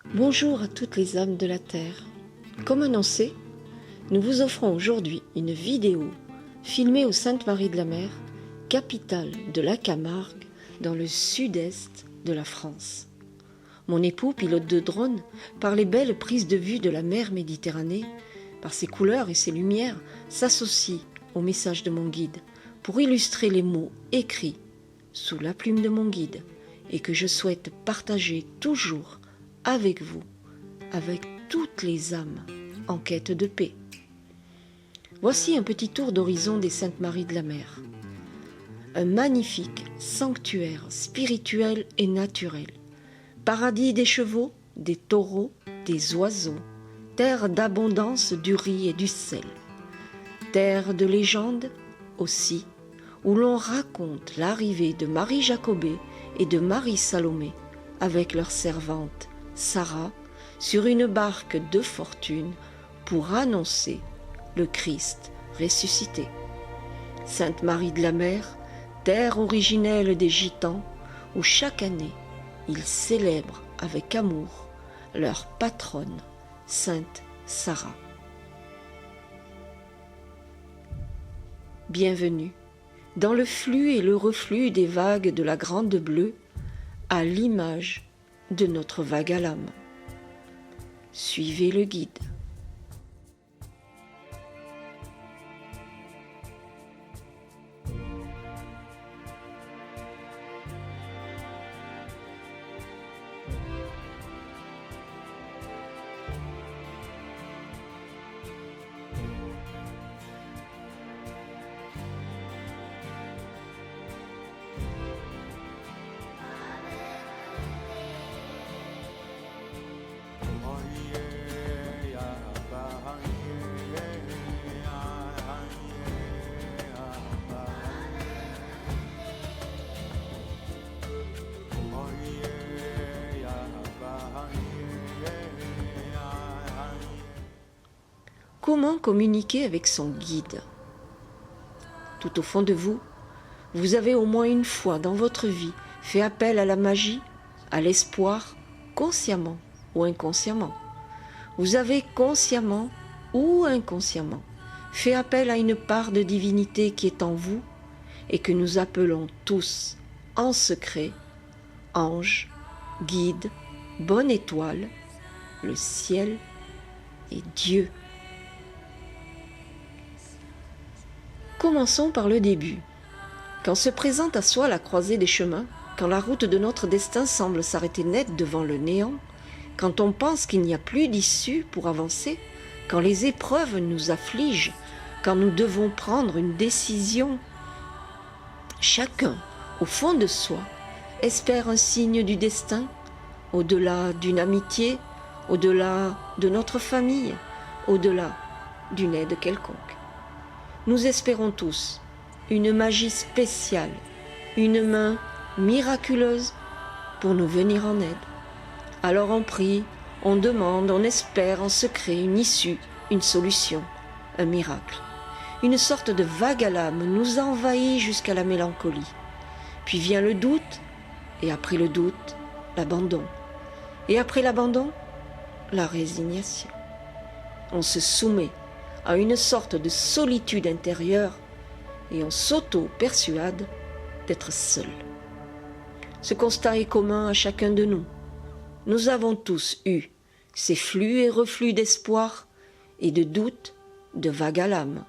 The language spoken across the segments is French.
Bonjour à toutes les âmes de la Terre. Comme annoncé, nous vous offrons aujourd'hui une vidéo filmée au Sainte-Marie-de-la-Mer, capitale de la Camargue, dans le sud-est de la France. Mon époux, pilote de drone, par les belles prises de vue de la mer Méditerranée, par ses couleurs et ses lumières, s'associe au message de mon guide pour illustrer les mots écrits sous la plume de mon guide et que je souhaite partager toujours avec vous, avec toutes les âmes en quête de paix. Voici un petit tour d'horizon des Saintes-Maries-de-la-Mer. Un magnifique sanctuaire spirituel et naturel. Paradis des chevaux, des taureaux, des oiseaux. Terre d'abondance du riz et du sel. Terre de légende aussi, où l'on raconte l'arrivée de Marie Jacobée et de Marie Salomé avec leur servante Sarah sur une barque de fortune pour annoncer le Christ ressuscité. Sainte Marie de la Mer, terre originelle des Gitans, où chaque année ils célèbrent avec amour leur patronne, Sainte Sarah. Bienvenue dans le flux et le reflux des vagues de la Grande Bleue, à l'image de notre vague à l'âme. Suivez le guide. Comment communiquer avec son guide? Tout au fond de vous, vous avez au moins une fois dans votre vie fait appel à la magie, à l'espoir, consciemment ou inconsciemment. Vous avez consciemment ou inconsciemment fait appel à une part de divinité qui est en vous et que nous appelons tous en secret ange, guide, bonne étoile, le ciel et Dieu. Commençons par le début. Quand se présente à soi la croisée des chemins, quand la route de notre destin semble s'arrêter net devant le néant, quand on pense qu'il n'y a plus d'issue pour avancer, quand les épreuves nous affligent, quand nous devons prendre une décision, chacun, au fond de soi, espère un signe du destin, au-delà d'une amitié, au-delà de notre famille, au-delà d'une aide quelconque. Nous espérons tous une magie spéciale, une main miraculeuse pour nous venir en aide. Alors on prie, on demande, on espère en secret une issue, une solution, un miracle. Une sorte de vague à l'âme nous envahit jusqu'à la mélancolie. Puis vient le doute, et après le doute, l'abandon. Et après l'abandon, la résignation. On se soumet à une sorte de solitude intérieure et on s'auto-persuade d'être seul. Ce constat est commun à chacun de nous. Nous avons tous eu ces flux et reflux d'espoir et de doute, de vague à l'âme.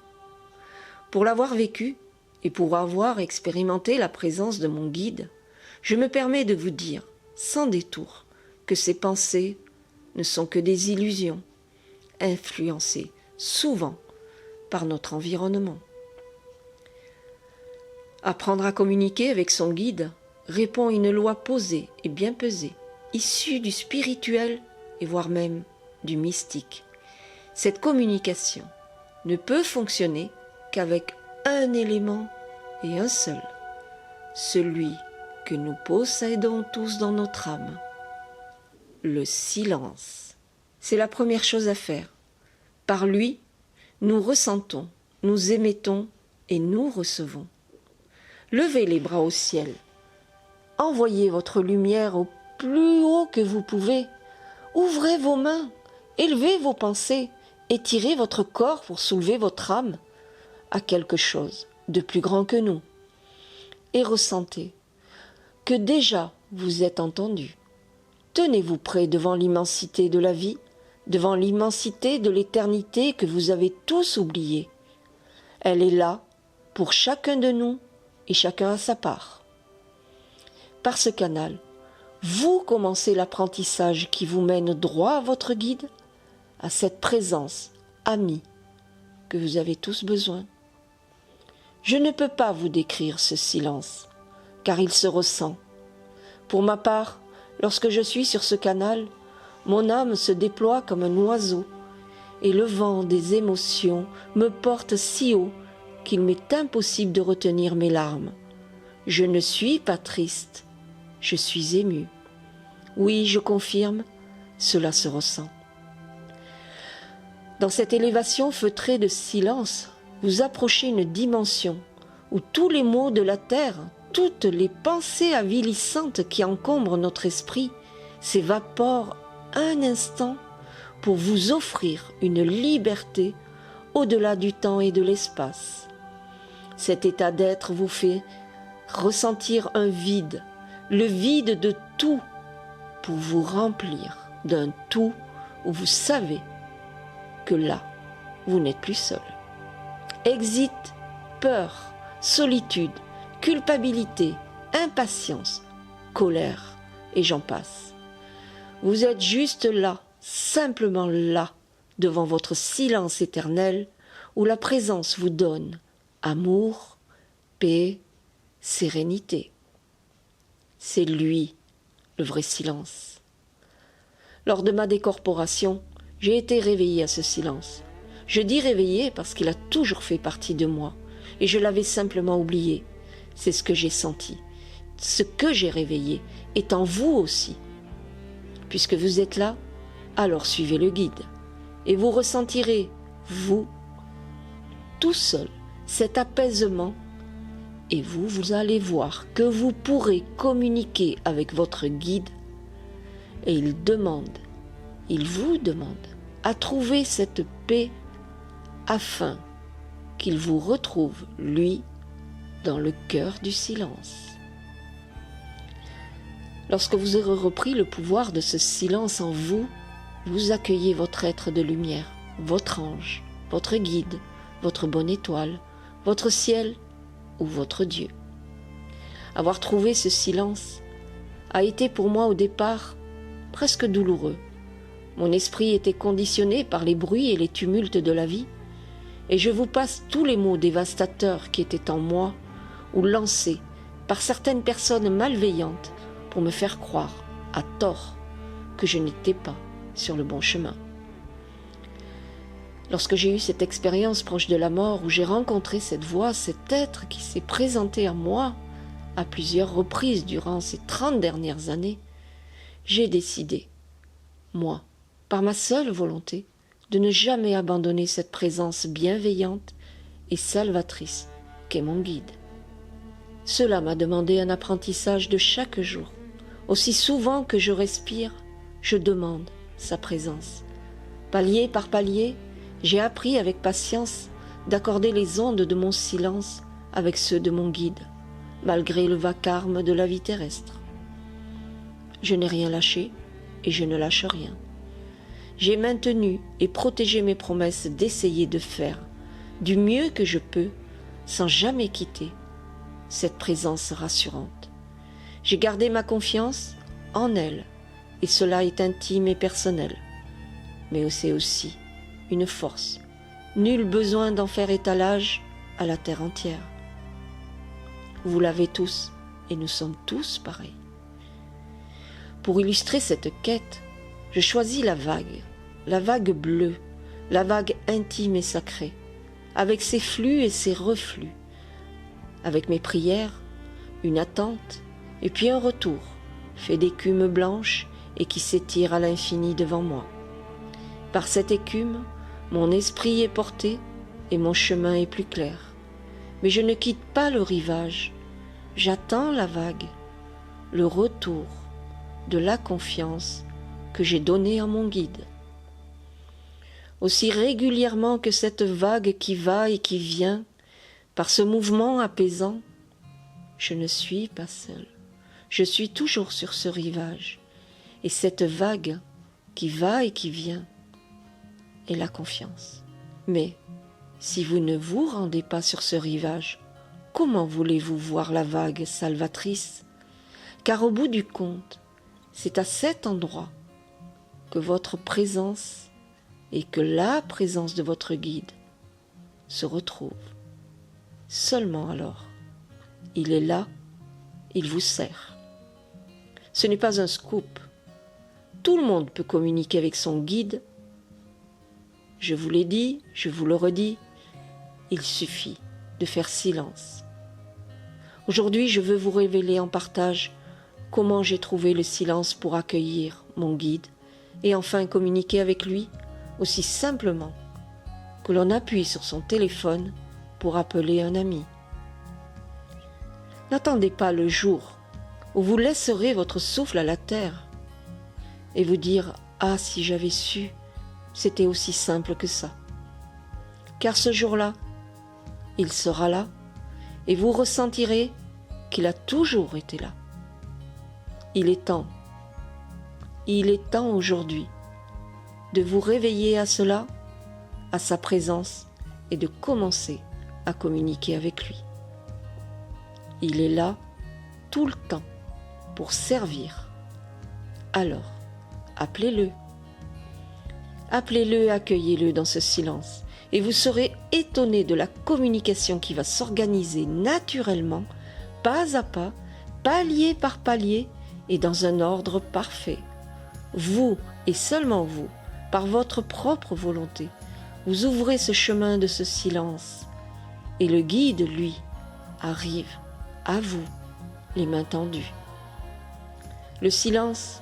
Pour l'avoir vécu et pour avoir expérimenté la présence de mon guide, je me permets de vous dire, sans détour, que ces pensées ne sont que des illusions, influencées souvent par notre environnement. Apprendre à communiquer avec son guide répond à une loi posée et bien pesée, issue du spirituel et voire même du mystique. Cette communication ne peut fonctionner qu'avec un élément et un seul, celui que nous possédons tous dans notre âme, le silence. C'est la première chose à faire. Par lui, nous ressentons, nous émettons et nous recevons. Levez les bras au ciel. Envoyez votre lumière au plus haut que vous pouvez, Ouvrez vos mains, élevez vos pensées, étirez votre corps pour soulever votre âme à quelque chose de plus grand que nous. Et ressentez que déjà vous êtes entendu. Tenez-vous prêt devant l'immensité de la vie, devant l'immensité de l'éternité que vous avez tous oubliée. Elle est là pour chacun de nous et chacun à sa part. Par ce canal, vous commencez l'apprentissage qui vous mène droit à votre guide, à cette présence amie que vous avez tous besoin. Je ne peux pas vous décrire ce silence, car il se ressent. Pour ma part, lorsque je suis sur ce canal, mon âme se déploie comme un oiseau, et le vent des émotions me porte si haut qu'il m'est impossible de retenir mes larmes. Je ne suis pas triste, je suis émue. Oui, je confirme, cela se ressent. Dans cette élévation feutrée de silence, vous approchez une dimension où tous les maux de la terre, toutes les pensées avilissantes qui encombrent notre esprit, s'évaporent un instant pour vous offrir une liberté au-delà du temps et de l'espace. Cet état d'être vous fait ressentir un vide, le vide de tout, pour vous remplir d'un tout où vous savez que là, vous n'êtes plus seul. Exit, peur, solitude, culpabilité, impatience, colère, et j'en passe. Vous êtes juste là, simplement là, devant votre silence éternel, où la présence vous donne amour, paix, sérénité. C'est lui, le vrai silence. Lors de ma décorporation, j'ai été réveillée à ce silence. Je dis réveillée parce qu'il a toujours fait partie de moi, et je l'avais simplement oublié. C'est ce que j'ai senti. Ce que j'ai réveillé est en vous aussi. Puisque vous êtes là, alors suivez le guide, et vous ressentirez, vous, tout seul, cet apaisement, et vous allez voir que vous pourrez communiquer avec votre guide, et il vous demande à trouver cette paix afin qu'il vous retrouve, lui, dans le cœur du silence. Lorsque vous aurez repris le pouvoir de ce silence en vous, vous accueillez votre être de lumière, votre ange, votre guide, votre bonne étoile, votre ciel ou votre Dieu. Avoir trouvé ce silence a été pour moi au départ presque douloureux. Mon esprit était conditionné par les bruits et les tumultes de la vie, et je vous passe tous les mots dévastateurs qui étaient en moi ou lancés par certaines personnes malveillantes pour me faire croire, à tort, que je n'étais pas sur le bon chemin. Lorsque j'ai eu cette expérience proche de la mort, où j'ai rencontré cette voix, cet être qui s'est présenté à moi à plusieurs reprises durant ces 30 dernières années, j'ai décidé, moi, par ma seule volonté, de ne jamais abandonner cette présence bienveillante et salvatrice qu'est mon guide. Cela m'a demandé un apprentissage de chaque jour. Aussi souvent que je respire, je demande sa présence. Palier par palier, j'ai appris avec patience d'accorder les ondes de mon silence avec ceux de mon guide, malgré le vacarme de la vie terrestre. Je n'ai rien lâché et je ne lâche rien. J'ai maintenu et protégé mes promesses d'essayer de faire du mieux que je peux sans jamais quitter cette présence rassurante. J'ai gardé ma confiance en elle, et cela est intime et personnel. Mais c'est aussi une force. Nul besoin d'en faire étalage à la terre entière. Vous l'avez tous, et nous sommes tous pareils. Pour illustrer cette quête, je choisis la vague bleue, la vague intime et sacrée, avec ses flux et ses reflux, avec mes prières, une attente, et puis un retour, fait d'écume blanche et qui s'étire à l'infini devant moi. Par cette écume, mon esprit est porté et mon chemin est plus clair. Mais je ne quitte pas le rivage, j'attends la vague, le retour de la confiance que j'ai donné à mon guide. Aussi régulièrement que cette vague qui va et qui vient, par ce mouvement apaisant, je ne suis pas seul. Je suis toujours sur ce rivage. Et cette vague qui va et qui vient est la confiance. Mais si vous ne vous rendez pas sur ce rivage, comment voulez-vous voir la vague salvatrice? Car au bout du compte, c'est à cet endroit que votre présence et que la présence de votre guide se retrouvent. Seulement alors, il est là, il vous sert. Ce n'est pas un scoop. Tout le monde peut communiquer avec son guide. Je vous l'ai dit, je vous le redis, il suffit de faire silence. Aujourd'hui, je veux vous révéler en partage comment j'ai trouvé le silence pour accueillir mon guide et enfin communiquer avec lui aussi simplement que l'on appuie sur son téléphone pour appeler un ami. N'attendez pas le jour où vous laisserez votre souffle à la terre et vous dire « Ah, si j'avais su, c'était aussi simple que ça ». Car ce jour-là, il sera là et vous ressentirez qu'il a toujours été là. Il est temps aujourd'hui de vous réveiller à cela, à sa présence et de commencer à communiquer avec lui. Il est là tout le temps pour servir. Alors, appelez-le. Appelez-le et accueillez-le dans ce silence et vous serez étonné de la communication qui va s'organiser naturellement, pas à pas, palier par palier et dans un ordre parfait. Vous et seulement vous, par votre propre volonté, vous ouvrez ce chemin de ce silence et le guide, lui, arrive à vous, les mains tendues. Le silence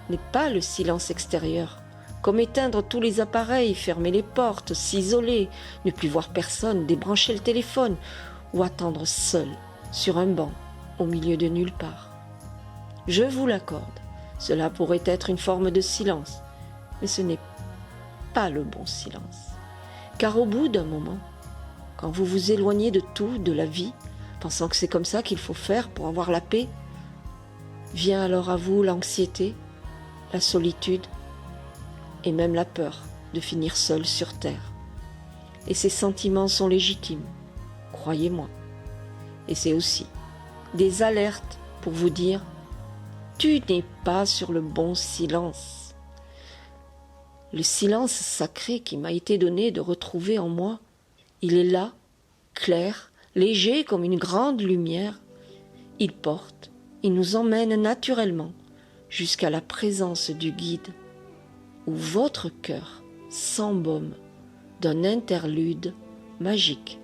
n'est pas le silence extérieur, comme éteindre tous les appareils, fermer les portes, s'isoler, ne plus voir personne, débrancher le téléphone ou attendre seul sur un banc au milieu de nulle part. Je vous l'accorde, cela pourrait être une forme de silence, mais ce n'est pas le bon silence. Car au bout d'un moment, quand vous vous éloignez de tout, de la vie, pensant que c'est comme ça qu'il faut faire pour avoir la paix, vient alors à vous l'anxiété, la solitude et même la peur de finir seul sur terre. Et ces sentiments sont légitimes, croyez-moi. Et c'est aussi des alertes pour vous dire « Tu n'es pas sur le bon silence ». Le silence sacré qui m'a été donné de retrouver en moi, il est là, clair, léger comme une grande lumière. Il porte, il nous emmène naturellement jusqu'à la présence du guide, où votre cœur s'embaume d'un interlude magique.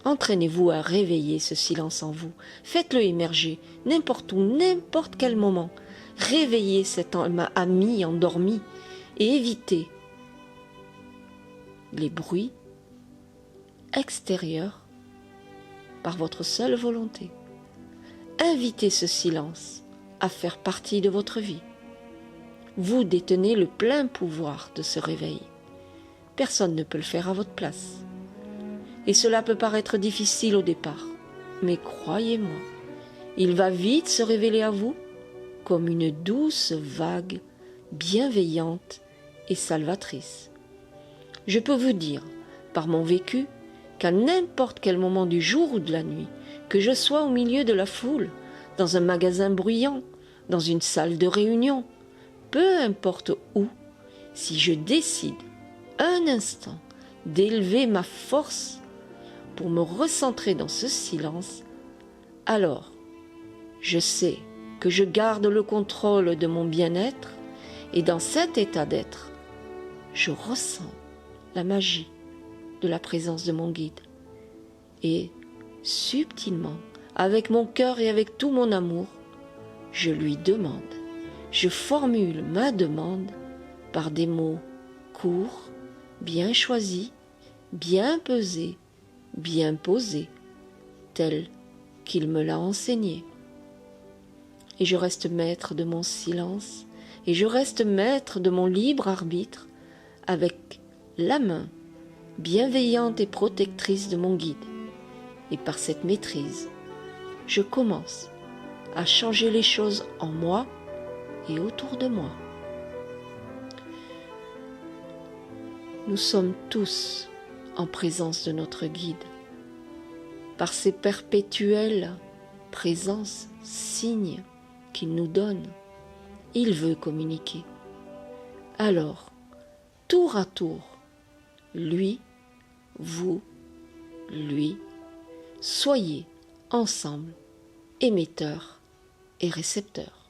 Entraînez-vous à réveiller ce silence en vous. Faites-le émerger, n'importe où, n'importe quel moment. Réveillez cet ami endormi et évitez les bruits extérieurs par votre seule volonté. Invitez ce silence à faire partie de votre vie. Vous détenez le plein pouvoir de ce réveil. Personne ne peut le faire à votre place. Et cela peut paraître difficile au départ, mais croyez-moi, il va vite se révéler à vous comme une douce vague bienveillante et salvatrice. Je peux vous dire, par mon vécu, qu'à n'importe quel moment du jour ou de la nuit, que je sois au milieu de la foule, dans un magasin bruyant, dans une salle de réunion, peu importe où, si je décide un instant d'élever ma force pour me recentrer dans ce silence, alors je sais que je garde le contrôle de mon bien-être et dans cet état d'être, je ressens la magie de la présence de mon guide. Et subtilement, avec mon cœur et avec tout mon amour, je lui demande, je formule ma demande par des mots courts, bien choisis, bien pesés, bien posés, tels qu'il me l'a enseigné. Et je reste maître de mon silence, et je reste maître de mon libre arbitre avec la main bienveillante et protectrice de mon guide. Et par cette maîtrise, je commence à changer les choses en moi et autour de moi. Nous sommes tous en présence de notre guide. Par ses perpétuelles présences, signes qu'il nous donne, il veut communiquer. Alors, tour à tour, lui, vous, lui, soyez ensemble émetteurs et récepteurs.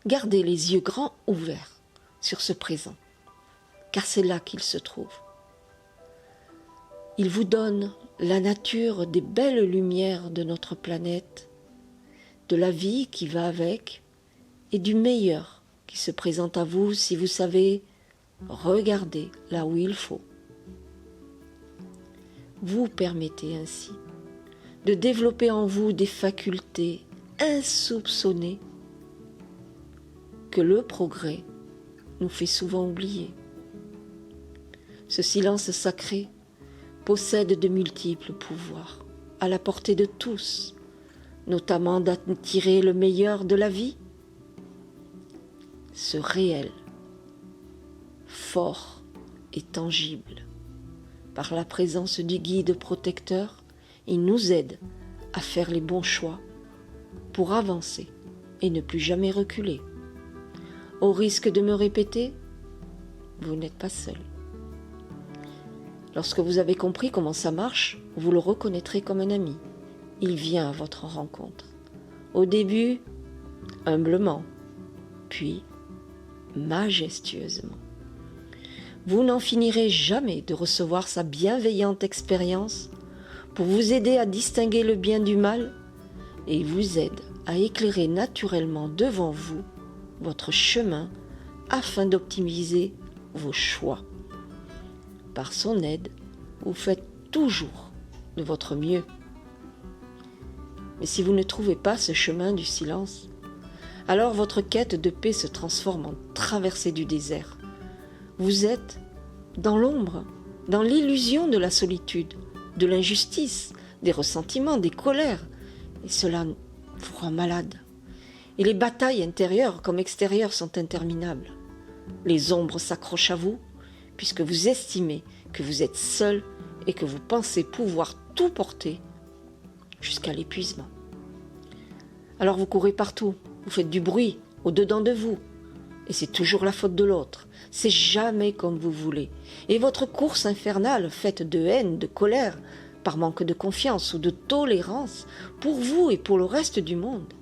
Gardez les yeux grands ouverts sur ce présent, car c'est là qu'il se trouve. Il vous donne la nature des belles lumières de notre planète, de la vie qui va avec et du meilleur qui se présente à vous si vous savez regarder là où il faut. Vous permettez ainsi de développer en vous des facultés insoupçonnées que le progrès nous fait souvent oublier. Ce silence sacré possède de multiples pouvoirs à la portée de tous, notamment d'attirer le meilleur de la vie. Ce réel, fort et tangible, par la présence du guide protecteur, il nous aide à faire les bons choix pour avancer et ne plus jamais reculer. Au risque de me répéter, vous n'êtes pas seul. Lorsque vous avez compris comment ça marche, vous le reconnaîtrez comme un ami. Il vient à votre rencontre. Au début, humblement, puis majestueusement. Vous n'en finirez jamais de recevoir sa bienveillante expérience pour vous aider à distinguer le bien du mal et il vous aide à éclairer naturellement devant vous votre chemin afin d'optimiser vos choix. Par son aide, vous faites toujours de votre mieux. Mais si vous ne trouvez pas ce chemin du silence, alors votre quête de paix se transforme en traversée du désert. Vous êtes dans l'ombre, dans l'illusion de la solitude, de l'injustice, des ressentiments, des colères, et cela vous rend malade. Et les batailles intérieures comme extérieures sont interminables. Les ombres s'accrochent à vous, puisque vous estimez que vous êtes seul et que vous pensez pouvoir tout porter jusqu'à l'épuisement. Alors vous courez partout, vous faites du bruit au-dedans de vous, et c'est toujours la faute de l'autre, c'est jamais comme vous voulez. Et votre course infernale, faite de haine, de colère, par manque de confiance ou de tolérance, pour vous et pour le reste du monde,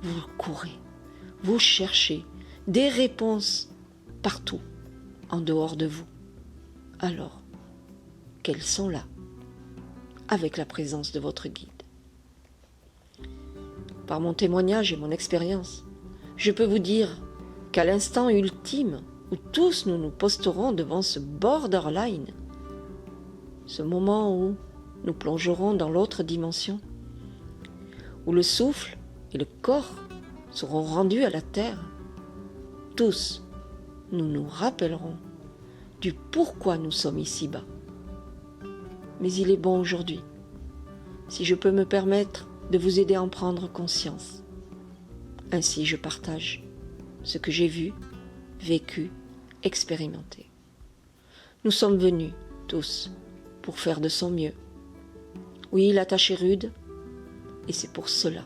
vous courez, vous cherchez des réponses partout, en dehors de vous. Alors, qu'elles sont là, avec la présence de votre guide. Par mon témoignage et mon expérience, je peux vous dire qu'à l'instant ultime où tous nous nous posterons devant ce borderline, ce moment où nous plongerons dans l'autre dimension, où le souffle et le corps seront rendus à la terre, tous nous nous rappellerons du pourquoi nous sommes ici-bas. Mais il est bon aujourd'hui, si je peux me permettre de vous aider à en prendre conscience. Ainsi je partage ce que j'ai vu, vécu, expérimenté. Nous sommes venus, tous, pour faire de son mieux. Oui, la tâche est rude, et c'est pour cela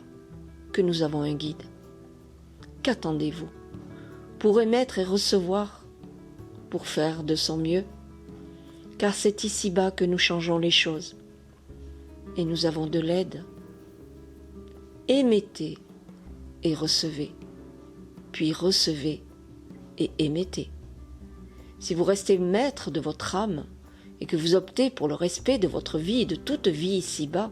que nous avons un guide. Qu'attendez-vous pour émettre et recevoir, pour faire de son mieux? Car c'est ici-bas que nous changeons les choses, et nous avons de l'aide. Émettez et recevez, puis recevez et émettez. Si vous restez maître de votre âme et que vous optez pour le respect de votre vie et de toute vie ici-bas,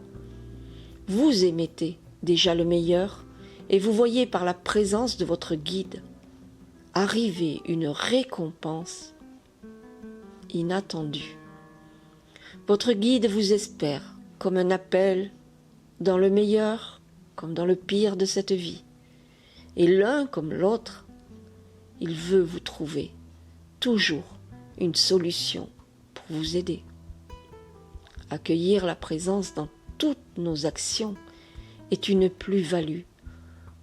vous émettez déjà le meilleur et vous voyez par la présence de votre guide arriver une récompense inattendue. Votre guide vous espère comme un appel dans le meilleur comme dans le pire de cette vie. Et l'un comme l'autre, il veut vous trouver toujours une solution pour vous aider. Accueillir la présence dans toutes nos actions est une plus-value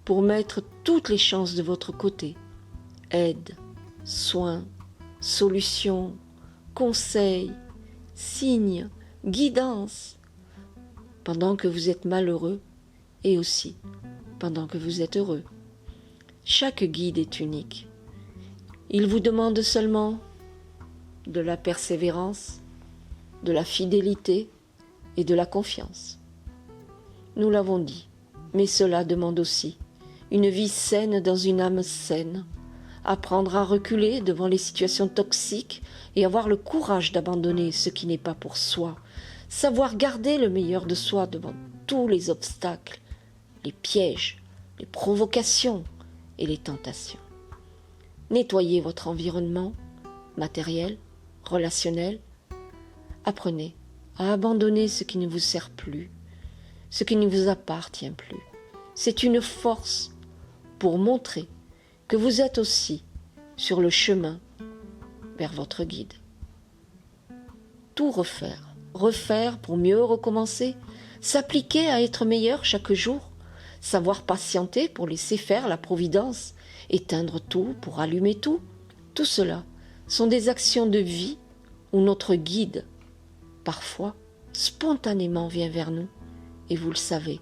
pour mettre toutes les chances de votre côté. Aide, soins, solutions, conseils, signes, guidance, pendant que vous êtes malheureux et aussi pendant que vous êtes heureux. Chaque guide est unique. Il vous demande seulement de la persévérance, de la fidélité et de la confiance. Nous l'avons dit, mais cela demande aussi une vie saine dans une âme saine, apprendre à reculer devant les situations toxiques et avoir le courage d'abandonner ce qui n'est pas pour soi, savoir garder le meilleur de soi devant tous les obstacles, les pièges, les provocations et les tentations. Nettoyez votre environnement matériel, relationnel. Apprenez à abandonner ce qui ne vous sert plus, ce qui ne vous appartient plus. C'est une force pour montrer que vous êtes aussi sur le chemin vers votre guide. Tout refaire, refaire pour mieux recommencer, s'appliquer à être meilleur chaque jour, savoir patienter pour laisser faire la providence, éteindre tout pour allumer tout, tout cela sont des actions de vie où notre guide, parfois, spontanément vient vers nous. Et vous le savez,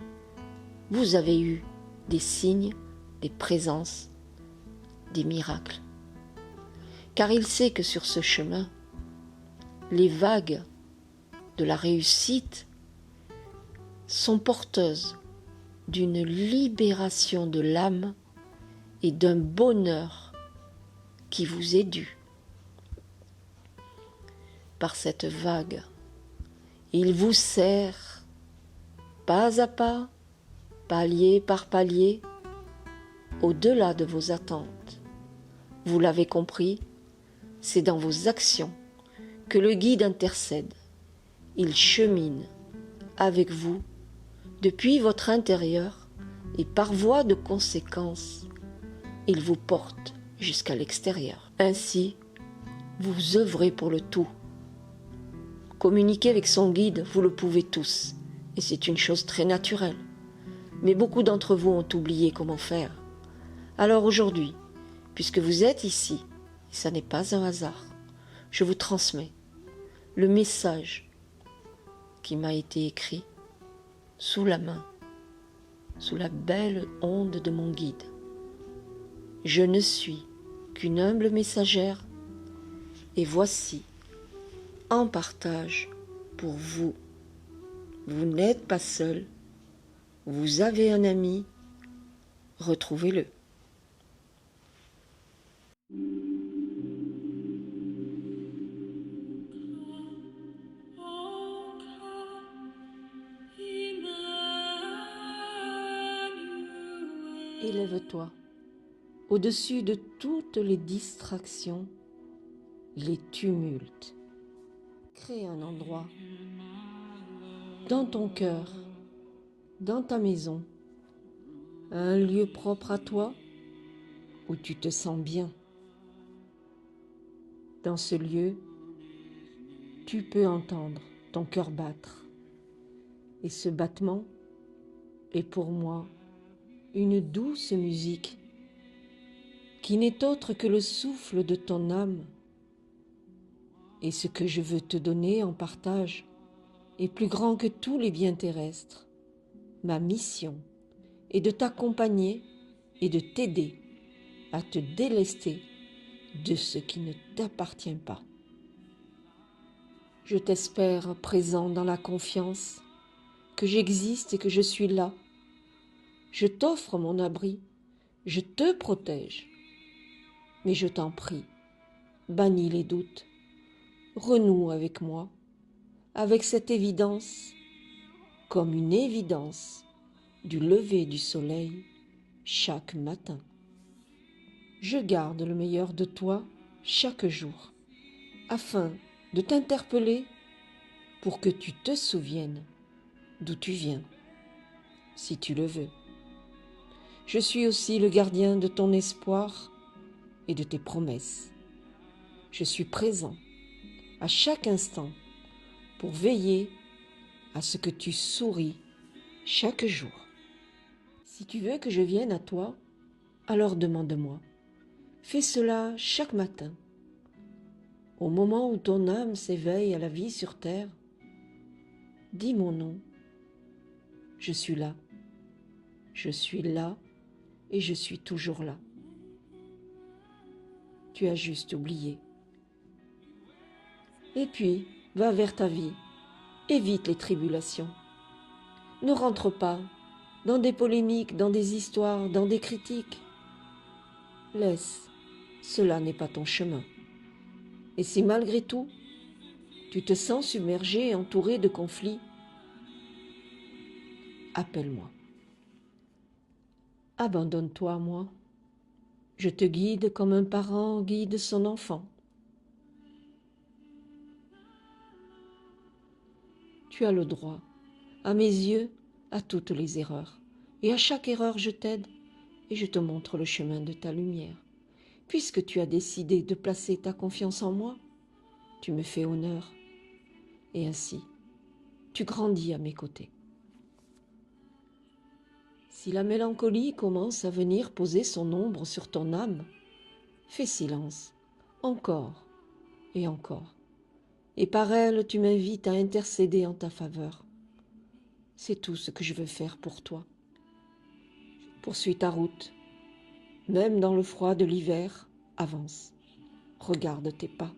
vous avez eu des signes, des présences, des miracles. Car il sait que sur ce chemin, les vagues de la réussite sont porteuses d'une libération de l'âme et d'un bonheur qui vous est dû. Par cette vague, il vous sert pas à pas, palier par palier, au-delà de vos attentes. Vous l'avez compris, c'est dans vos actions que le guide intercède. Il chemine avec vous depuis votre intérieur et par voie de conséquence, il vous porte jusqu'à l'extérieur. Ainsi, vous œuvrez pour le tout. Communiquer avec son guide, vous le pouvez tous, et c'est une chose très naturelle. Mais beaucoup d'entre vous ont oublié comment faire. Alors aujourd'hui, puisque vous êtes ici, et ça n'est pas un hasard, je vous transmets le message qui m'a été écrit sous la main, sous la belle onde de mon guide. Je ne suis qu'une humble messagère, et voici, en partage pour vous. Vous n'êtes pas seul, vous avez un ami, retrouvez-le. Élève-toi au-dessus de toutes les distractions, les tumultes. Crée un endroit dans ton cœur, dans ta maison, un lieu propre à toi où tu te sens bien. Dans ce lieu, tu peux entendre ton cœur battre. Et ce battement est pour moi une douce musique qui n'est autre que le souffle de ton âme. Et ce que je veux te donner en partage est plus grand que tous les biens terrestres. Ma mission est de t'accompagner et de t'aider à te délester de ce qui ne t'appartient pas. Je t'espère présent dans la confiance que j'existe et que je suis là. Je t'offre mon abri, je te protège. Mais je t'en prie, bannis les doutes, renoue avec moi, avec cette évidence, comme une évidence du lever du soleil chaque matin. Je garde le meilleur de toi chaque jour, afin de t'interpeller pour que tu te souviennes d'où tu viens, si tu le veux. Je suis aussi le gardien de ton espoir et de tes promesses. Je suis présent à chaque instant pour veiller à ce que tu souris chaque jour. Si tu veux que je vienne à toi, alors demande-moi. Fais cela chaque matin. Au moment où ton âme s'éveille à la vie sur terre, dis mon nom. Je suis là et je suis toujours là. Tu as juste oublié. Et puis, va vers ta vie. Évite les tribulations. Ne rentre pas dans des polémiques, dans des histoires, dans des critiques. Laisse, cela n'est pas ton chemin. Et si malgré tout, tu te sens submergé et entouré de conflits, appelle-moi. Abandonne-toi à moi. Je te guide comme un parent guide son enfant. Tu as le droit, à mes yeux, à toutes les erreurs. Et à chaque erreur, je t'aide et je te montre le chemin de ta lumière. Puisque tu as décidé de placer ta confiance en moi, tu me fais honneur. Et ainsi, tu grandis à mes côtés. Si la mélancolie commence à venir poser son ombre sur ton âme, fais silence, encore et encore. Et par elle, tu m'invites à intercéder en ta faveur. C'est tout ce que je veux faire pour toi. Poursuis ta route. Même dans le froid de l'hiver, avance. Regarde tes pas,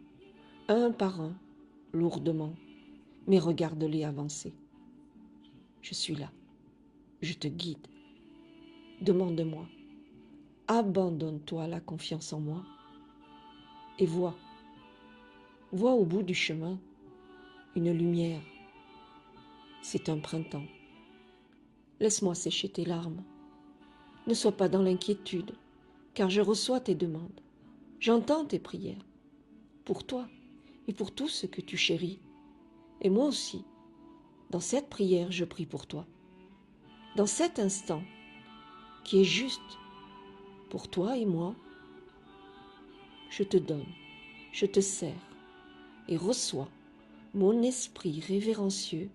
un par un, lourdement, mais regarde-les avancer. Je suis là. Je te guide. Demande-moi. Abandonne-toi la confiance en moi et vois au bout du chemin une lumière. C'est un printemps. Laisse-moi sécher tes larmes. Ne sois pas dans l'inquiétude, car je reçois tes demandes. J'entends tes prières, pour toi et pour tout ce que tu chéris. Et moi aussi, dans cette prière, je prie pour toi. Dans cet instant qui est juste pour toi et moi, je te donne, je te sers et reçois mon esprit révérencieux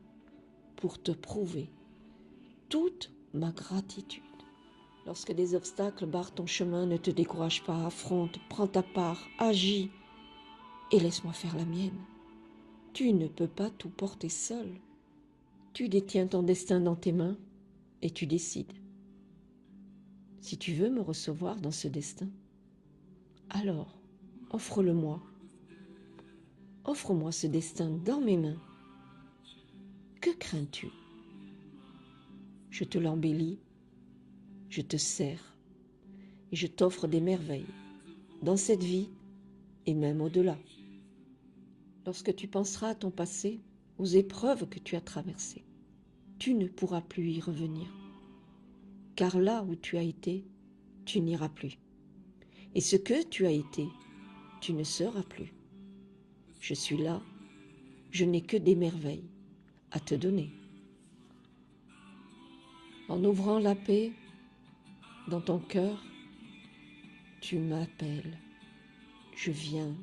pour te prouver toute ma gratitude. Lorsque des obstacles barrent ton chemin, ne te décourage pas, affronte, prends ta part, agis et laisse-moi faire la mienne. Tu ne peux pas tout porter seul. Tu détiens ton destin dans tes mains et tu décides. Si tu veux me recevoir dans ce destin, alors offre-le-moi. Offre-moi ce destin dans mes mains. Que crains-tu? Je te l'embellis, je te sers et je t'offre des merveilles dans cette vie et même au-delà. Lorsque tu penseras à ton passé, aux épreuves que tu as traversées, tu ne pourras plus y revenir. Car là où tu as été, tu n'iras plus. Et ce que tu as été, tu ne seras plus. Je suis là, je n'ai que des merveilles à te donner. En ouvrant la paix dans ton cœur, tu m'appelles. Je viens.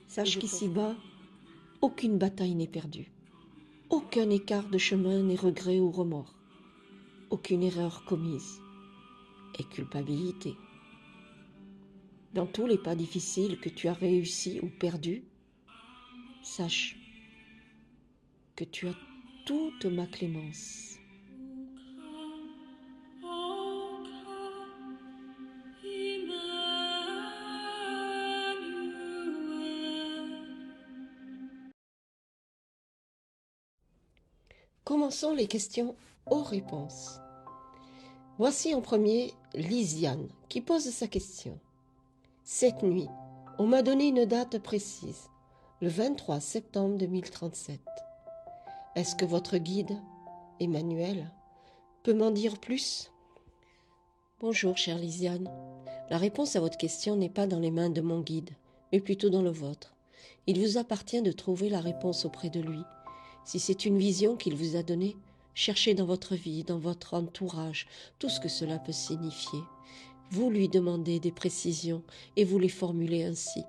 Sache qu'ici-bas, aucune bataille n'est perdue. Aucun écart de chemin n'est regret ou remords. Aucune erreur commise et culpabilité. Dans tous les pas difficiles que tu as réussi ou perdus, sache que tu as toute ma clémence. Commençons les questions aux réponses. Voici en premier Lisiane qui pose sa question. Cette nuit, on m'a donné une date précise, le 23 septembre 2037. Est-ce que votre guide, Emmanuel, peut m'en dire plus? Bonjour, chère Lisiane. La réponse à votre question n'est pas dans les mains de mon guide, mais plutôt dans le vôtre. Il vous appartient de trouver la réponse auprès de lui. Si c'est une vision qu'il vous a donnée, Cherchez dans votre vie, dans votre entourage, tout ce que cela peut signifier. Vous lui demandez des précisions et vous les formulez ainsi.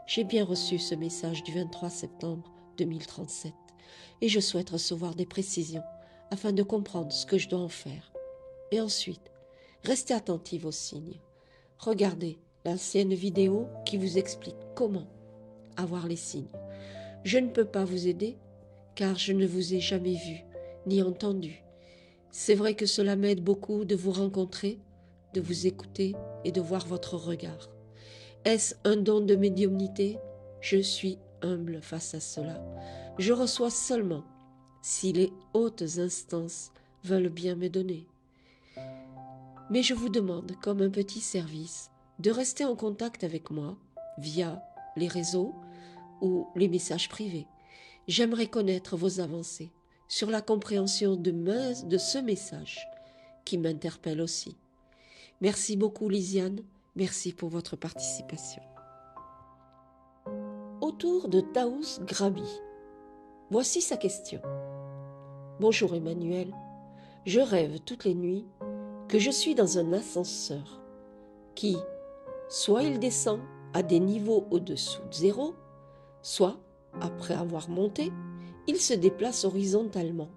J'ai bien reçu ce message du 23 septembre 2037 et je souhaite recevoir des précisions afin de comprendre ce que je dois en faire. Et ensuite, restez attentive aux signes. Regardez l'ancienne vidéo qui vous explique comment avoir les signes. Je ne peux pas vous aider car je ne vous ai jamais vu ni entendu. C'est vrai que cela m'aide beaucoup de vous rencontrer, de vous écouter et de voir votre regard. Est-ce un don de médiumnité? Je suis humble face à cela. Je reçois seulement si les hautes instances veulent bien me donner. Mais je vous demande, comme un petit service, de rester en contact avec moi via les réseaux ou les messages privés. J'aimerais connaître vos avancées sur la compréhension de ce message qui m'interpelle aussi. Merci beaucoup Lisiane, merci pour votre participation. Autour de Taous Grabi. Voici sa question. Bonjour Emmanuel, je rêve toutes les nuits que je suis dans un ascenseur qui, soit il descend à des niveaux au-dessous de zéro, soit, après avoir monté, il se déplace horizontalement.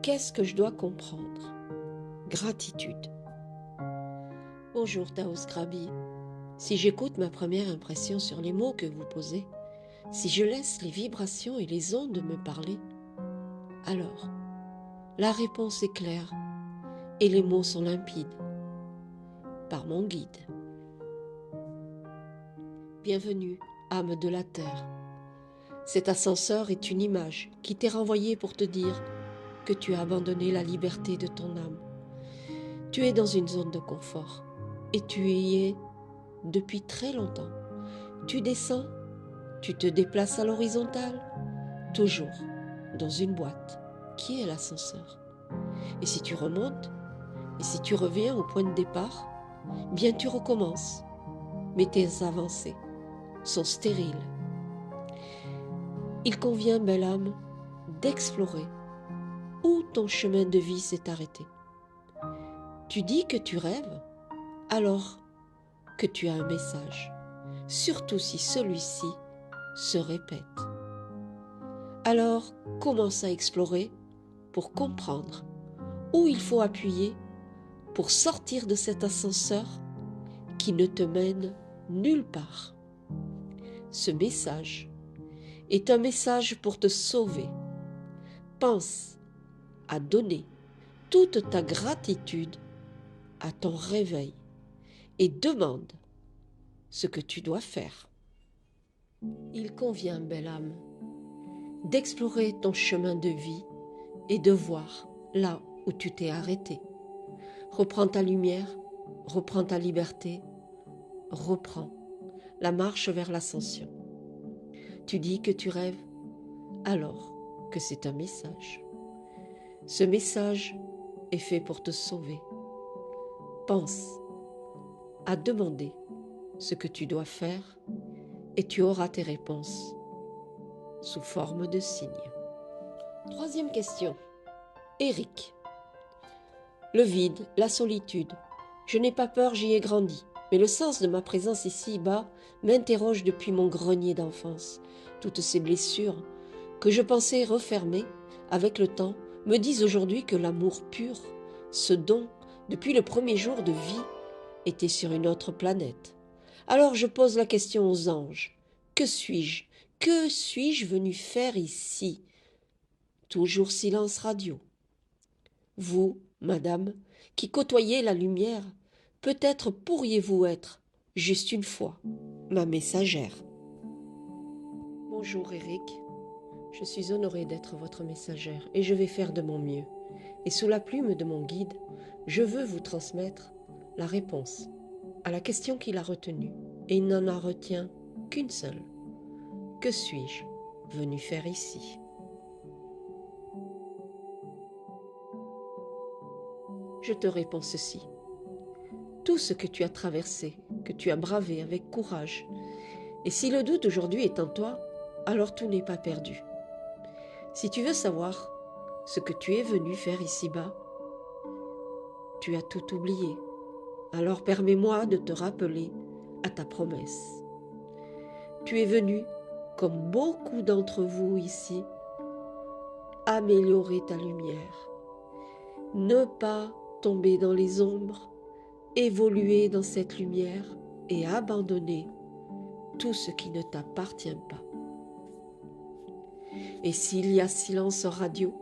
Qu'est-ce que je dois comprendre? Gratitude. Bonjour Taous Grabi. Si j'écoute ma première impression sur les mots que vous posez, si je laisse les vibrations et les ondes me parler, alors la réponse est claire et les mots sont limpides. Par mon guide. Bienvenue, âme de la terre. Cet ascenseur est une image qui t'est renvoyée pour te dire que tu as abandonné la liberté de ton âme. Tu es dans une zone de confort et tu y es depuis très longtemps. Tu descends, tu te déplaces à l'horizontale, toujours dans une boîte qui est l'ascenseur. Et si tu remontes, et si tu reviens au point de départ, bien tu recommences, mais tes avancées sont stériles. Il convient, belle âme, d'explorer où ton chemin de vie s'est arrêté. Tu dis que tu rêves, alors que tu as un message, surtout si celui-ci se répète. Alors, commence à explorer pour comprendre où il faut appuyer pour sortir de cet ascenseur qui ne te mène nulle part. Ce message est un message pour te sauver. Pense à donner toute ta gratitude à ton réveil et demande ce que tu dois faire. Il convient, belle âme, d'explorer ton chemin de vie et de voir là où tu t'es arrêté. Reprends ta lumière, reprends ta liberté, reprends la marche vers l'ascension. Tu dis que tu rêves, alors que c'est un message. Ce message est fait pour te sauver. Pense à demander ce que tu dois faire et tu auras tes réponses sous forme de signes. Troisième question. Éric. Le vide, la solitude. Je n'ai pas peur, j'y ai grandi. Mais le sens de ma présence ici-bas m'interroge depuis mon grenier d'enfance. Toutes ces blessures que je pensais refermer avec le temps me disent aujourd'hui que l'amour pur, ce don, depuis le premier jour de vie, était sur une autre planète. Alors je pose la question aux anges. Que suis-je? Que suis-je venu faire ici? Toujours silence radio. Vous, madame, qui côtoyez la lumière, peut-être pourriez-vous être, juste une fois, ma messagère. Bonjour Eric, je suis honorée d'être votre messagère et je vais faire de mon mieux. Et sous la plume de mon guide, je veux vous transmettre la réponse à la question qu'il a retenue. Et il n'en a retient qu'une seule. Que suis-je venu faire ici? Je te réponds ceci. Tout ce que tu as traversé, que tu as bravé avec courage, et si le doute aujourd'hui est en toi, alors tout n'est pas perdu. Si tu veux savoir ce que tu es venu faire ici-bas, tu as tout oublié. Alors permets-moi de te rappeler à ta promesse. Tu es venu, comme beaucoup d'entre vous ici, améliorer ta lumière, ne pas tomber dans les ombres, évoluer dans cette lumière et abandonner tout ce qui ne t'appartient pas. Et s'il y a silence radio,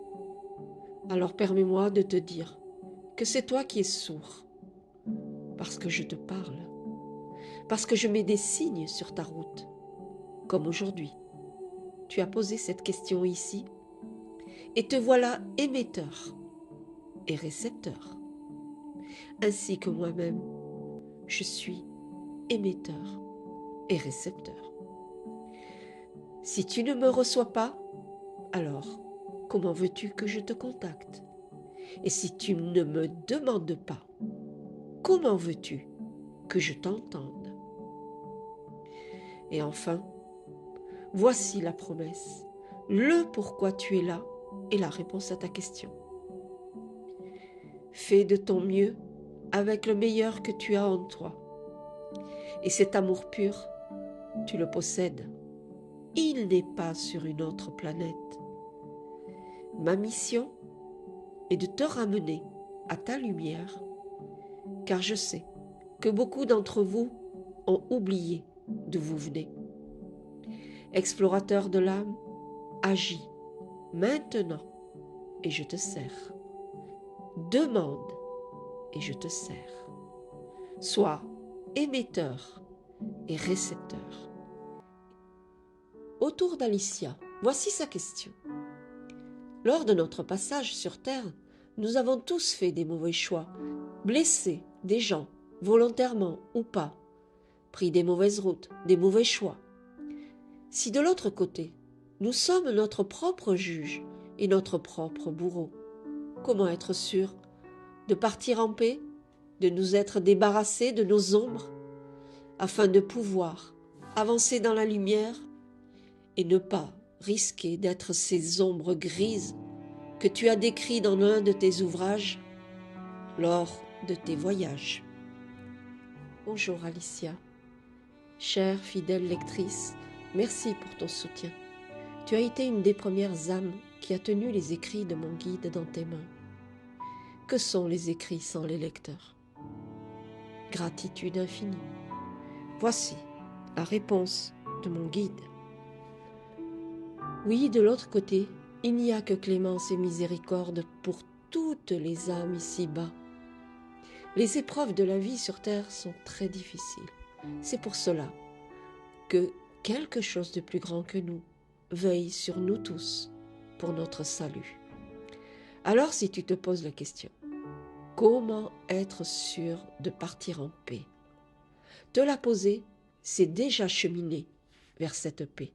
alors permets-moi de te dire que c'est toi qui es sourd, parce que je te parle, parce que je mets des signes sur ta route, comme aujourd'hui. Tu as posé cette question ici, et te voilà émetteur et récepteur, ainsi que moi-même, je suis émetteur et récepteur. Si tu ne me reçois pas, alors comment veux-tu que je te contacte? Et si tu ne me demandes pas, comment veux-tu que je t'entende? Et enfin, voici la promesse, le pourquoi tu es là et la réponse à ta question. Fais de ton mieux avec le meilleur que tu as en toi. Et cet amour pur, tu le possèdes. Il n'est pas sur une autre planète. Ma mission est de te ramener à ta lumière, car je sais que beaucoup d'entre vous ont oublié d'où vous venez. Explorateur de l'âme, agis maintenant et je te sers. Demande et je te sers. Sois émetteur et récepteur. Autour d'Alicia, voici sa question. Lors de notre passage sur Terre, nous avons tous fait des mauvais choix, blessé des gens, volontairement ou pas, pris des mauvaises routes, des mauvais choix. Si de l'autre côté, nous sommes notre propre juge et notre propre bourreau, comment être sûr de partir en paix, de nous être débarrassés de nos ombres, afin de pouvoir avancer dans la lumière et ne pas risquer d'être ces ombres grises que tu as décrites dans l'un de tes ouvrages lors de tes voyages. Bonjour Alicia, chère fidèle lectrice, merci pour ton soutien. Tu as été une des premières âmes qui a tenu les écrits de mon guide dans tes mains. Que sont les écrits sans les lecteurs? Gratitude infinie. Voici la réponse de mon guide. Oui, de l'autre côté, il n'y a que clémence et miséricorde pour toutes les âmes ici-bas. Les épreuves de la vie sur terre sont très difficiles. C'est pour cela que quelque chose de plus grand que nous veille sur nous tous pour notre salut. Alors si tu te poses la question, comment être sûr de partir en paix? Te la poser, c'est déjà cheminer vers cette paix.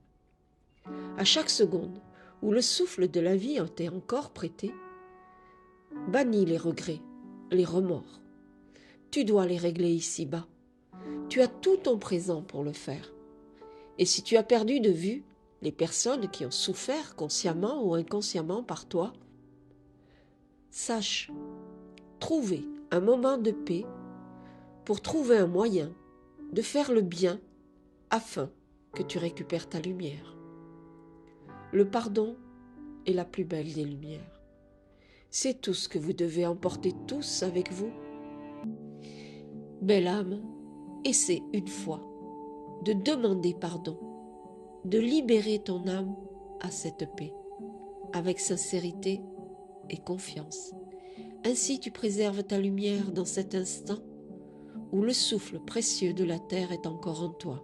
À chaque seconde où le souffle de la vie t'est encore prêté, bannis les regrets, les remords. Tu dois les régler ici-bas. Tu as tout ton présent pour le faire. Et si tu as perdu de vue les personnes qui ont souffert consciemment ou inconsciemment par toi, sache trouver un moment de paix pour trouver un moyen de faire le bien afin que tu récupères ta lumière. Le pardon est la plus belle des lumières. C'est tout ce que vous devez emporter tous avec vous. Belle âme, essaie une fois de demander pardon, de libérer ton âme à cette paix, avec sincérité et confiance. Ainsi tu préserves ta lumière dans cet instant où le souffle précieux de la terre est encore en toi.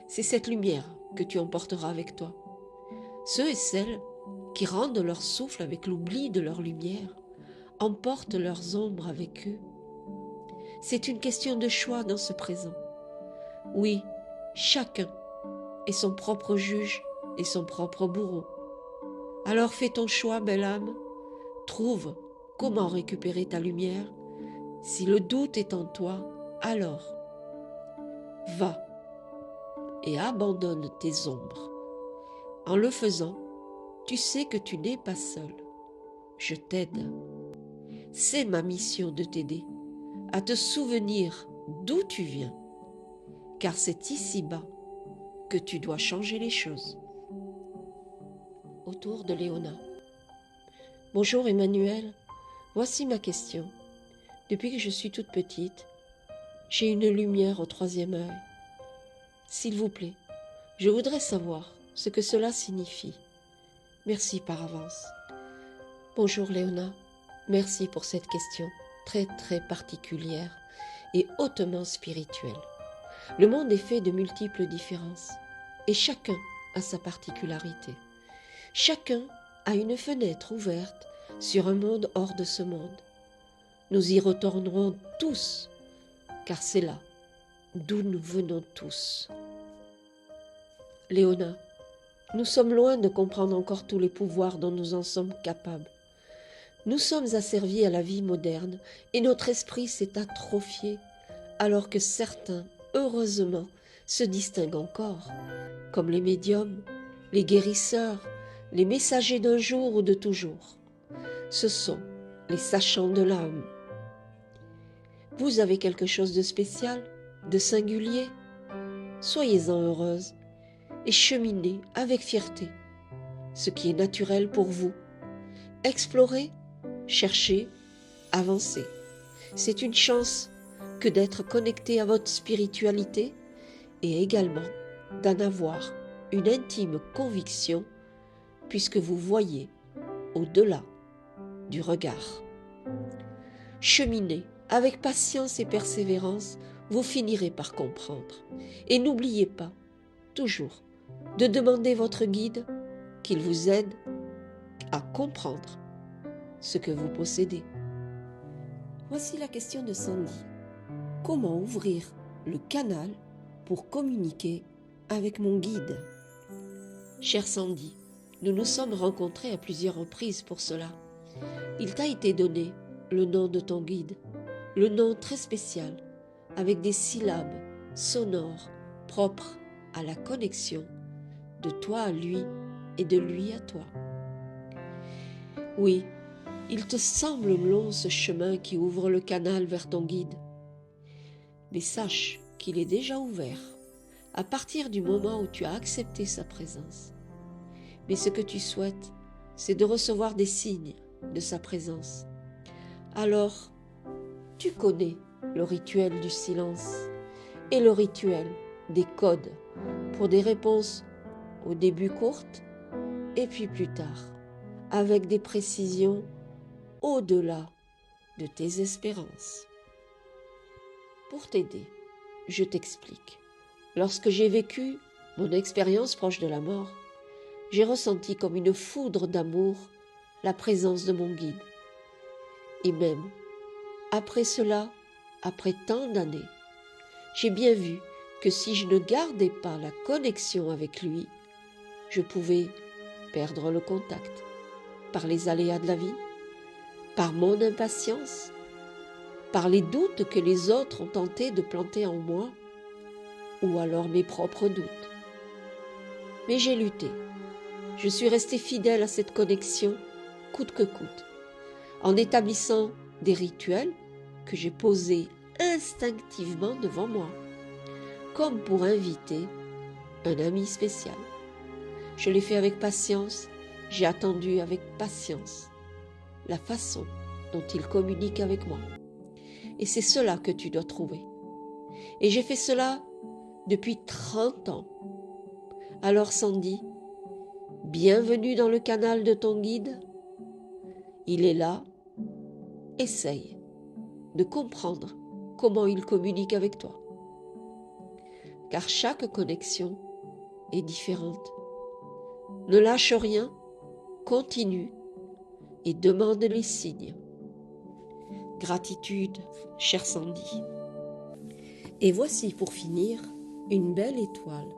C'est cette lumière que tu emporteras avec toi. Ceux et celles qui rendent leur souffle avec l'oubli de leur lumière emportent leurs ombres avec eux. C'est une question de choix dans ce présent. Oui, chacun est son propre juge et son propre bourreau. Alors fais ton choix, belle âme. Trouve comment récupérer ta lumière. Si le doute est en toi, alors va et abandonne tes ombres. En le faisant, Tu sais que tu n'es pas seul. Je t'aide. C'est ma mission de t'aider à te souvenir d'où tu viens, car c'est ici-bas que tu dois changer les choses. Autour de Léona. Bonjour Emmanuel, voici ma question. Depuis que je suis toute petite, j'ai une lumière au troisième œil. S'il vous plaît, je voudrais savoir ce que cela signifie. Merci par avance. Bonjour Léona, merci pour cette question très très particulière et hautement spirituelle. Le monde est fait de multiples différences et chacun a sa particularité. Chacun a une fenêtre ouverte sur un monde hors de ce monde. Nous y retournerons tous, car c'est là d'où nous venons tous. Léona, nous sommes loin de comprendre encore tous les pouvoirs dont nous en sommes capables. Nous sommes asservis à la vie moderne et notre esprit s'est atrophié, alors que certains, heureusement, se distinguent encore, comme les médiums, les guérisseurs, les messagers d'un jour ou de toujours. Ce sont les sachants de l'âme. Vous avez quelque chose de spécial, de singulier. Soyez-en heureuse et cheminez avec fierté ce qui est naturel pour vous. Explorez, cherchez, avancez. C'est une chance que d'être connecté à votre spiritualité et également d'en avoir une intime conviction puisque vous voyez au-delà du regard. Cheminez avec patience et persévérance, vous finirez par comprendre. Et n'oubliez pas, toujours, de demander votre guide qu'il vous aide à comprendre ce que vous possédez. Voici la question de Sandy. Comment ouvrir le canal pour communiquer avec mon guide? Chère Sandy, nous nous sommes rencontrés à plusieurs reprises pour cela. Il t'a été donné le nom de ton guide, le nom très spécial, avec des syllabes sonores propres à la connexion de toi à lui et de lui à toi. Oui, il te semble long ce chemin qui ouvre le canal vers ton guide. Mais sache qu'il est déjà ouvert à partir du moment où tu as accepté sa présence. Mais ce que tu souhaites, c'est de recevoir des signes de sa présence. Alors, tu connais le rituel du silence et le rituel des codes pour des réponses au début courtes et puis plus tard, avec des précisions au-delà de tes espérances. Pour t'aider, je t'explique. Lorsque j'ai vécu mon expérience proche de la mort, j'ai ressenti comme une foudre d'amour la présence de mon guide. Et même, après cela, après tant d'années, j'ai bien vu que si je ne gardais pas la connexion avec lui, je pouvais perdre le contact par les aléas de la vie, par mon impatience, par les doutes que les autres ont tenté de planter en moi, ou alors mes propres doutes. Mais j'ai lutté. Je suis restée fidèle à cette connexion, coûte que coûte, en établissant des rituels que j'ai posés instinctivement devant moi, comme pour inviter un ami spécial. Je l'ai fait avec patience, j'ai attendu avec patience la façon dont il communique avec moi. Et c'est cela que tu dois trouver. Et j'ai fait cela depuis 30 ans. Alors Sandy, bienvenue dans le canal de ton guide. Il est là. Essaye de comprendre comment il communique avec toi. Car chaque connexion est différente. Ne lâche rien, continue et demande les signes. Gratitude, chère Sandy. Et voici pour finir une belle étoile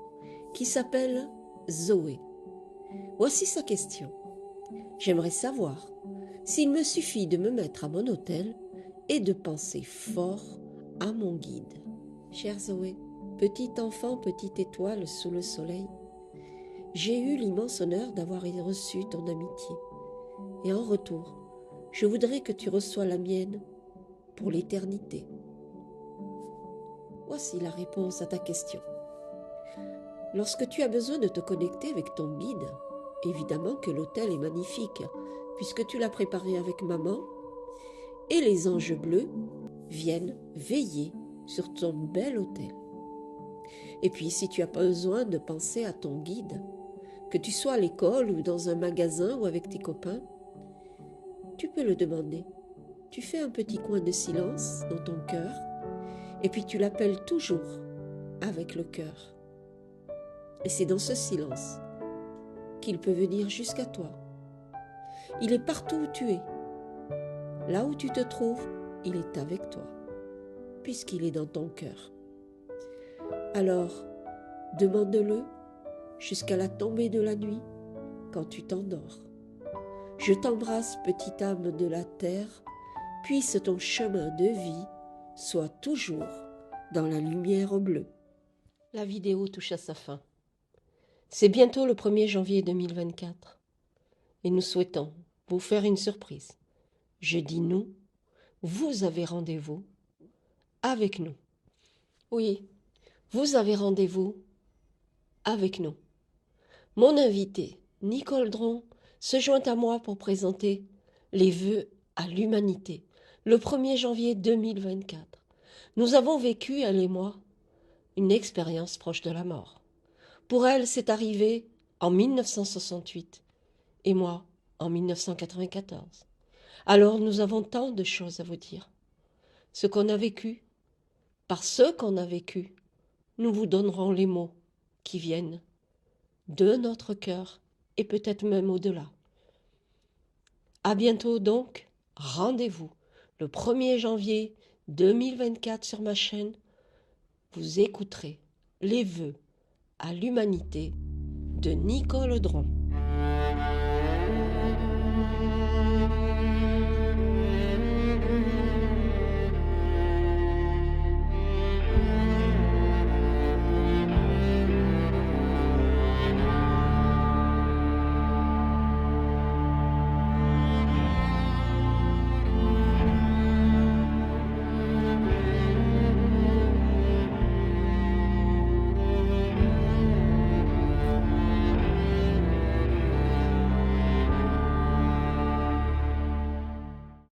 qui s'appelle Zoé. Voici sa question. J'aimerais savoir s'il me suffit de me mettre à mon autel et de penser fort à mon guide. Chère Zoé, petite enfant, petite étoile sous le soleil, J'ai eu l'immense honneur d'avoir reçu ton amitié. Et en retour, je voudrais que tu reçoies la mienne pour l'éternité. Voici la réponse à ta question. Lorsque tu as besoin de te connecter avec ton guide, évidemment que l'hôtel est magnifique, puisque tu l'as préparé avec maman, et les anges bleus viennent veiller sur ton bel hôtel. Et puis, si tu as besoin de penser à ton guide, que tu sois à l'école ou dans un magasin ou avec tes copains, tu peux le demander. Tu fais un petit coin de silence dans ton cœur, et puis tu l'appelles toujours avec le cœur. Et c'est dans ce silence qu'il peut venir jusqu'à toi. Il est partout où tu es. Là où tu te trouves, il est avec toi, puisqu'il est dans ton cœur. Alors, demande-le jusqu'à la tombée de la nuit, quand tu t'endors. Je t'embrasse, petite âme de la terre, puisse ton chemin de vie soit toujours dans la lumière bleue. La vidéo touche à sa fin. C'est bientôt le 1er janvier 2024 et nous souhaitons vous faire une surprise. Je dis nous, vous avez rendez-vous avec nous. Oui, vous avez rendez-vous avec nous. Mon invité, Nicole Dron, se joint à moi pour présenter les vœux à l'humanité, le 1er janvier 2024. Nous avons vécu, elle et moi, une expérience proche de la mort. Pour elle, c'est arrivé en 1968 et moi en 1994. Alors nous avons tant de choses à vous dire. Ce qu'on a vécu, par ce qu'on a vécu, nous vous donnerons les mots qui viennent de notre cœur et peut-être même au-delà. À bientôt donc, rendez-vous le 1er janvier 2024 sur ma chaîne. Vous écouterez les vœux à l'humanité de Nicole Dron.